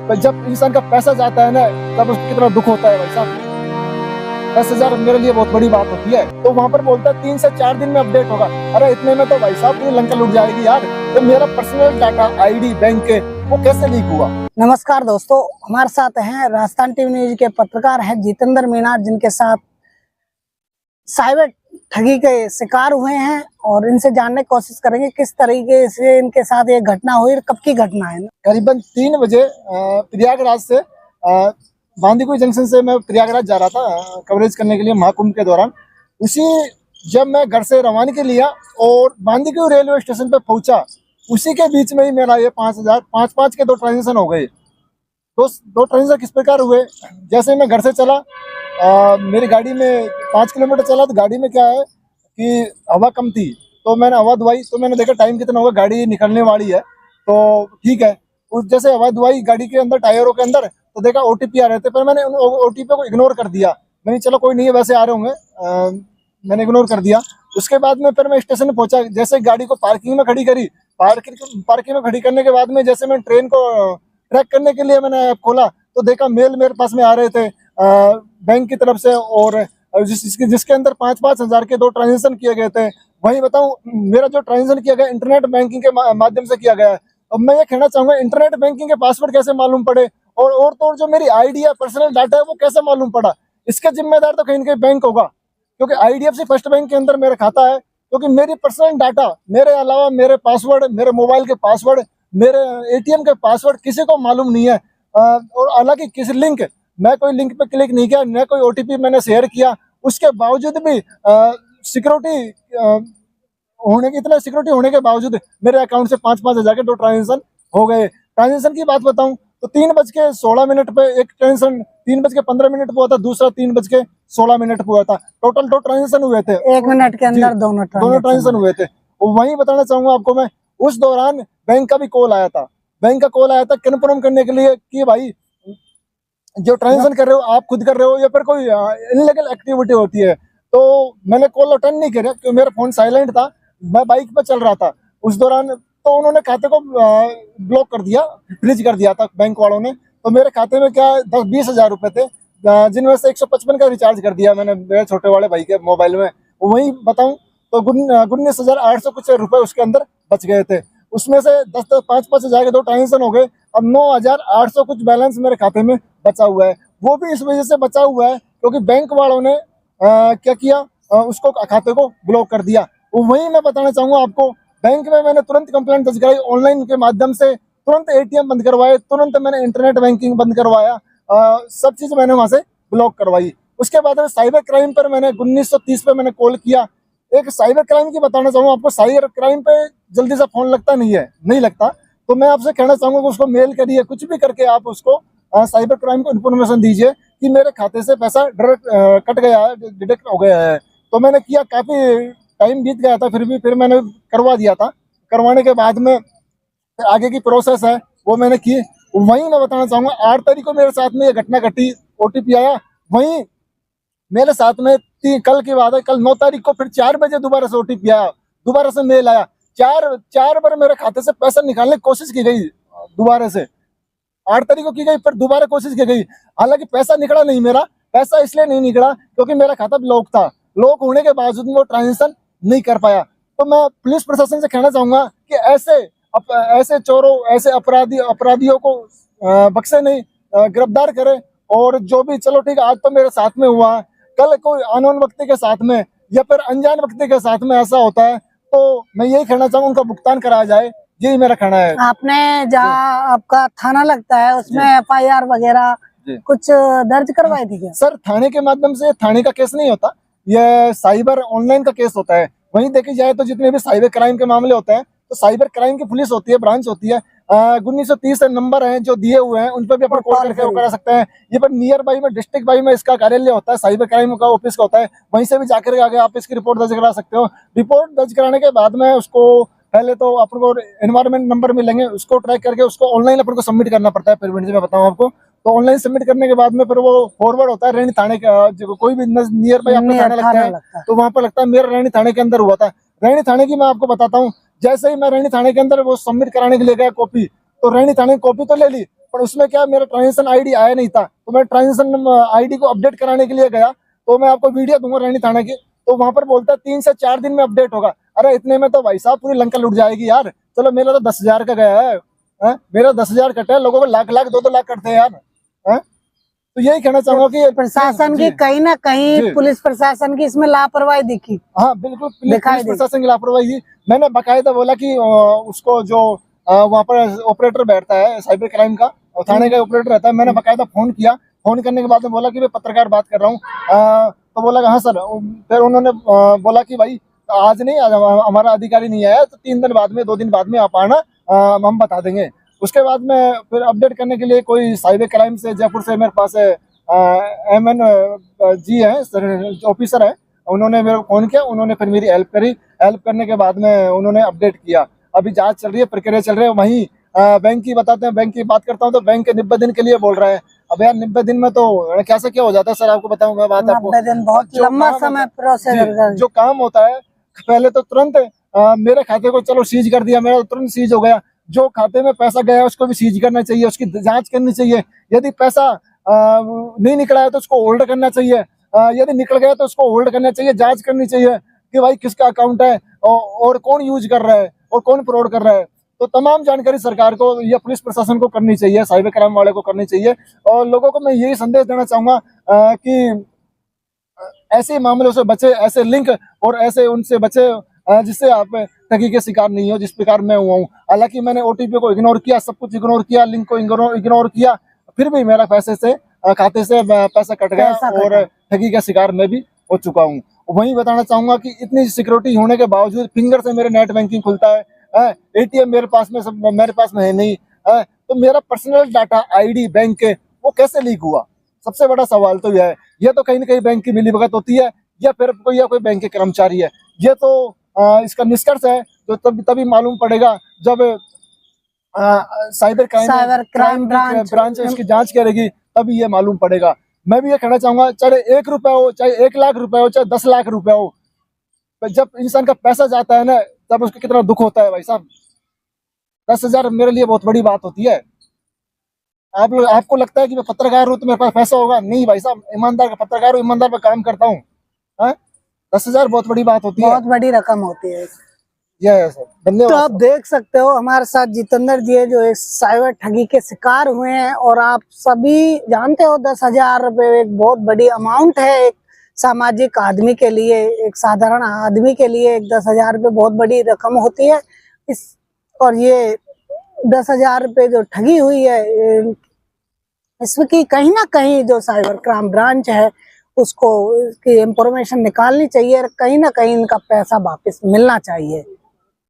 तो जब इंसान का पैसा जाता है ना, तब उसको कितना दुख होता है भाई साहब। 10,000 मेरे लिए बहुत बड़ी बात होती है। तो वहां पर बोलता है 3 से 4 दिन में अपडेट होगा। अरे इतने में तो भाई साहब पूरी लंका लुट जाएगी यार। तो मेरा पर्सनल डाटा, आईडी, बैंक के, वो कैसे लीक हुआ? नमस्कार दोस्तों, हमारे साथ हैं राजस्थान टीवी न्यूज के पत्रकार हैं जितेंद्र मीणा, जिनके साथ साइबर ठगी के शिकार हुए हैं, और इनसे जानने की कोशिश करेंगे किस तरीके से इनके साथ ये घटना हुई और कब की घटना है। करीबन 3 बजे प्रयागराज से, बांदीकुई जंक्शन से मैं प्रयागराज जा रहा था कवरेज करने के लिए महाकुंभ के दौरान। जब मैं घर से रवानगी के लिया और बांदीकुई रेलवे स्टेशन पे पहुंचा, उसी के बीच में ही मेरा ये 5,000 के 2 ट्रांजेक्शन हो गए। दो ट्रांजेक्शन किस प्रकार हुए? जैसे मैं घर से चला, मेरी गाड़ी में 5 किलोमीटर चला, तो गाड़ी में क्या है कि हवा कम थी, तो मैंने हवा दुआई। तो मैंने देखा टाइम कितना होगा, गाड़ी निकलने वाली है, तो ठीक है। उस जैसे हवा दुआई गाड़ी के अंदर, टायरों के अंदर, तो देखा ओटीपी आ रहे थे, पर मैंने उन ओटीपी को इग्नोर कर दिया। मैंने चलो कोई नहीं है, वैसे आ रहे होंगे, मैंने इग्नोर कर दिया। उसके बाद में फिर मैं स्टेशन में पहुंचा। जैसे गाड़ी को पार्किंग में खड़ी करी, पार्किंग में खड़ी करने के बाद में जैसे मैं ट्रेन को ट्रैक करने के लिए मैंने ऐप खोला, तो देखा मेल मेरे पास में आ रहे थे बैंक की तरफ से, और जिसके अंदर 5-5 हजार के 2 ट्रांजेक्शन किए गए थे। वही बताऊं, मेरा जो ट्रांजेक्शन किया गया इंटरनेट बैंकिंग के माध्यम से किया गया है। अब मैं ये कहना चाहूंगा, इंटरनेट बैंकिंग के पासवर्ड कैसे मालूम पड़े, और तो जो मेरी आईडी है, पर्सनल डाटा है, वो कैसे मालूम पड़ा? इसका जिम्मेदार तो कहीं ना कहीं बैंक होगा, क्योंकि आईडीएफसी फर्स्ट बैंक के अंदर मेरा खाता है। क्योंकि मेरी पर्सनल डाटा, मेरे अलावा मेरे पासवर्ड, मेरे मोबाइल के पासवर्ड, मेरे एटीएम के पासवर्ड किसी को मालूम नहीं है। और हालांकि किसी मैं कोई लिंक पे क्लिक नहीं किया, न कोई ओटीपी मैंने शेयर किया, उसके बावजूद भी इतना सिक्योरिटी होने के बावजूद मेरे अकाउंट से 5-5 हजार के 2 ट्रांजेक्शन हो गए। ट्रांजेक्शन की बात बताऊं तो 3:16 पे एक ट्रांजेक्शन, 3:15 पे हुआ था, दूसरा 3:16 पे हुआ था। टोटल 2 ट्रांजेक्शन हुए थे 1 मिनट के अंदर दोनों ट्रांजेक्शन हुए थे। वही बताना चाहूंगा आपको मैं, उस दौरान बैंक का भी कॉल आया था। बैंक का कॉल आया था कन्फर्म करने के लिए कि भाई जो ट्रांजेक्शन कर रहे हो आप खुद कर रहे हो या फिर कोई इनलीगल एक्टिविटी होती है। तो मैंने कॉल अटेंड नहीं किया क्योंकि मेरा फोन साइलेंट था, मैं बाइक पर चल रहा था उस दौरान। तो उन्होंने खाते को ब्लॉक कर दिया, फ्रीज कर दिया था बैंक वालों ने। तो मेरे खाते में क्या 10-20 हजार रुपए थे, जिनमें से 155 का रिचार्ज कर दिया मैंने मेरे छोटे वाले भाई के मोबाइल में। वही बताऊं तो 19,800 कुछ रुपए उसके अंदर बच गए थे। उसमें से 5-5 हजार के 2 ट्रांजेक्शन हो गए। अब 9,800 कुछ बैलेंस मेरे खाते में बचा हुआ है। वो भी इस वजह से बचा हुआ है क्योंकि बैंक वालों ने क्या किया, उसको खाते को ब्लॉक कर दिया। वही मैं बताना चाहूंगा आपको, बैंक में मैंने तुरंत कंप्लेंट दर्ज कराई, ऑनलाइन के माध्यम से तुरंत एटीएम बंद करवाए, तुरंत मैंने इंटरनेट बैंकिंग बंद करवाया, सब चीज मैंने वहां से ब्लॉक करवाई। उसके बाद में साइबर क्राइम पर मैंने 1930 पे मैंने कॉल किया। एक साइबर क्राइम की बताना चाहूंगा आपको, साइबर क्राइम पे जल्दी से फोन लगता नहीं लगता। तो मैं आपसे कहना चाहूंगा कि उसको मेल करिए, कुछ भी करके आप उसको साइबर क्राइम को इन्फॉर्मेशन दीजिए कि मेरे खाते से पैसा डायरेक्ट कट गया है, डिडक्ट हो गया है। तो मैंने किया, काफी टाइम बीत गया था, फिर मैंने करवा दिया था। करवाने के बाद में आगे की प्रोसेस है वो मैंने की। वहीं मैं बताना चाहूंगा 8 तारीख को मेरे साथ में ये घटना घटी, ओटीपी आया। वहीं मेरे साथ में कल की बात है, कल 9 तारीख को फिर 4 बजे दोबारा से ओटीपी आया, दोबारा से मेल आया। चार बार मेरे खाते से पैसा निकालने की कोशिश की गई दोबारा से। 8 तारीख को की गई, फिर दोबारा कोशिश की गई। हालांकि पैसा निकला नहीं मेरा। पैसा इसलिए नहीं निकला क्योंकि मेरा खाता लॉक था। लॉक होने के बावजूद वो ट्रांजेक्शन नहीं कर पाया। तो मैं पुलिस प्रशासन से कहना चाहूंगा कि ऐसे चोरों, ऐसे अपराधियों को बख्शे नहीं, गिरफ्तार करे। और जो भी, चलो ठीक है, आज तो मेरे साथ में हुआ, कल कोई अननोन व्यक्ति के साथ में या फिर अनजान व्यक्ति के साथ में ऐसा होता है तो मैं यही कहना चाहूंगा उनका भुगतान कराया जाए, यही मेरा कहना है। आपने जहाँ आपका थाना लगता है उसमें एफआईआर वगैरह कुछ दर्ज करवाई थी क्या? सर, थाने के माध्यम से थाने का केस नहीं होता, यह साइबर ऑनलाइन का केस होता है। वहीं देखी जाए तो जितने भी साइबर क्राइम के मामले होते हैं तो साइबर क्राइम की पुलिस होती है, ब्रांच होती है। 1930 नंबर हैं जो दिए हुए हैं, उन पर भी अपन कॉल करके वो करा सकते हैं। ये पर नियर बाई में, डिस्ट्रिक्ट बाई में इसका कार्यालय होता है, साइबर क्राइम का ऑफिस का होता है। वहीं से भी जाकर आगे आप इसकी रिपोर्ट दर्ज करा सकते हो। रिपोर्ट दर्ज कराने के बाद में उसको पहले तो अपन को एनवायरमेंट नंबर मिलेंगे, उसको ट्रैक करके उसको ऑनलाइन अपन को सबमिट करना पड़ता है। पेमेंट मैं बताऊँ आपको, तो ऑनलाइन सबमिट करने के बाद में फिर वो फॉरवर्ड होता है रैनी थाने का। कोई भी नियर बाई आपका थाना लगता है तो वहां पर लगता है। मेरा रैनी थाने के अंदर हुआ था। रैनी थाने की मैं आपको बताता हूँ, जैसे ही मैं रैनी थाने के अंदर वो सबमिट कराने के लिए गया कॉपी, तो रैनी थाने की कॉपी तो ले ली, पर उसमें क्या मेरा ट्रांजेक्शन आईडी आया नहीं था, तो मैं ट्रांजेक्शन आईडी को अपडेट कराने के लिए गया, तो मैं आपको वीडियो दूंगा रैनी थाना की, तो वहां पर बोलता है 3 से 4 दिन में अपडेट होगा। अरे इतने में तो भाई साहब पूरी लंका लुट जाएगी यार। चलो मेरा तो 10,000 का गया है, मेरा 10,000 कटा है, लोगों को लाख लाख 2-2 लाख कटते हैं यार। है? तो यही कहना चाहूंगा कि प्रशासन की कहीं ना कहीं, पुलिस प्रशासन की इसमें लापरवाही दिखी। हाँ बिल्कुल, पुलिस प्रशासन की लापरवाही। मैंने बाकायदा बोला कि उसको जो वहाँ पर ऑपरेटर बैठता है साइबर क्राइम का, थाने का ऑपरेटर रहता है, मैंने बाकायदा फोन किया। फोन करने के बाद में बोला कि मैं पत्रकार बात कर रहा हूँ, तो बोला हाँ सर। फिर उन्होंने बोला कि भाई आज नहीं, आज हमारा अधिकारी नहीं आया, तो 3 दिन बाद में, 2 दिन बाद में आप आना, हम बता देंगे। उसके बाद में फिर अपडेट करने के लिए कोई साइबर क्राइम से जयपुर से मेरे पास MN जी है, ऑफिसर है, उन्होंने मेरे को फोन किया, उन्होंने फिर मेरी हेल्प करी। हेल्प करने के बाद में उन्होंने अपडेट किया। अभी जांच चल रही है, प्रक्रिया चल रही है। वहीं बैंक की बताते हैं, बैंक की बात करता हूँ तो बैंक के 90 दिन के लिए बोल रहे हैं। अब यार 90 दिन में तो कैसे क्या हो जाता है सर, आपको बताऊँ मैं बात आपको। 90 दिन बहुत लंबा समय प्रोसेस। जो काम होता है पहले तो तुरंत मेरे खाते को चलो सीज कर दिया, मेरा तुरंत सीज हो गया। जो खाते में पैसा गया उसको भी सीज करना चाहिए, उसकी जांच करनी चाहिए। यदि पैसा नहीं निकला है तो उसको होल्ड करना चाहिए, यदि निकल गया तो उसको होल्ड करना चाहिए, जांच करनी चाहिए कि भाई किसका अकाउंट है और कौन यूज कर रहा है और कौन फ्रॉड कर रहा है। तो तमाम जानकारी सरकार को या पुलिस प्रशासन को करनी चाहिए, साइबर क्राइम वाले को करनी चाहिए। और लोगों को मैं यही संदेश देना चाहूंगा कि ऐसे मामलों से बचे, ऐसे लिंक और ऐसे उनसे बचे जिससे आप ठगी के शिकार नहीं हो, जिस प्रकार मैं हुआ हूँ। हालांकि मैंने OTP को इग्नोर किया, सब कुछ इग्नोर किया, लिंक को इग्नोर किया, फिर भी मेरा पैसे से खाते से पैसा कट गया और ठगी का शिकार मैं भी हो चुका हूँ। वहीं बताना चाहूंगा कि इतनी सिक्योरिटी होने के बावजूद फिंगर से मेरे नेट बैंकिंग खुलता है, ATM मेरे पास में है नहीं है, तो मेरा पर्सनल डाटा ID बैंक के वो कैसे लीक हुआ? सबसे बड़ा सवाल तो यह है। यह तो कहीं ना कहीं बैंक की मिलीभगत होती है या फिर कोई बैंक के कर्मचारी है। ये तो इसका निष्कर्ष है जो तभी मालूम पड़ेगा जब साइबर क्राइम ब्रांच इसकी जांच करेगी, तभी ये मालूम पड़ेगा। मैं भी ये कहना चाहूंगा, चाहे 1 रुपया हो, चाहे 1 लाख रुपए हो, चाहे 10 लाख रुपए हो, जब इंसान का पैसा जाता है ना, तब उसको कितना दुख होता है भाई साहब। 10,000 मेरे लिए बहुत बड़ी बात होती है। आपको लगता है कि मैं पत्रकार हूँ तो मेरे पास पैसा होगा? नहीं भाई साहब, ईमानदार का पत्रकार हूँ, ईमानदार पर काम करता हूँ। 10,000 बहुत बड़ी बात होती है, बहुत बड़ी रकम होती है। यह सर, धन्यवाद। तो आप देख सकते हो हमारे साथ जितेंद्र जी है जो एक साइबर ठगी के शिकार हुए हैं। और आप सभी जानते हो 10,000 रुपये एक बहुत बड़ी अमाउंट है एक सामाजिक आदमी के लिए, एक साधारण आदमी के लिए 10,000 रुपये बहुत बड़ी रकम होती है। और ये 10,000 रुपये जो ठगी हुई है, इसकी कहीं ना कहीं जो साइबर क्राइम ब्रांच है उसको इसकी इंफॉर्मेशन निकालनी चाहिए, कहीं ना कहीं इनका पैसा वापस मिलना चाहिए।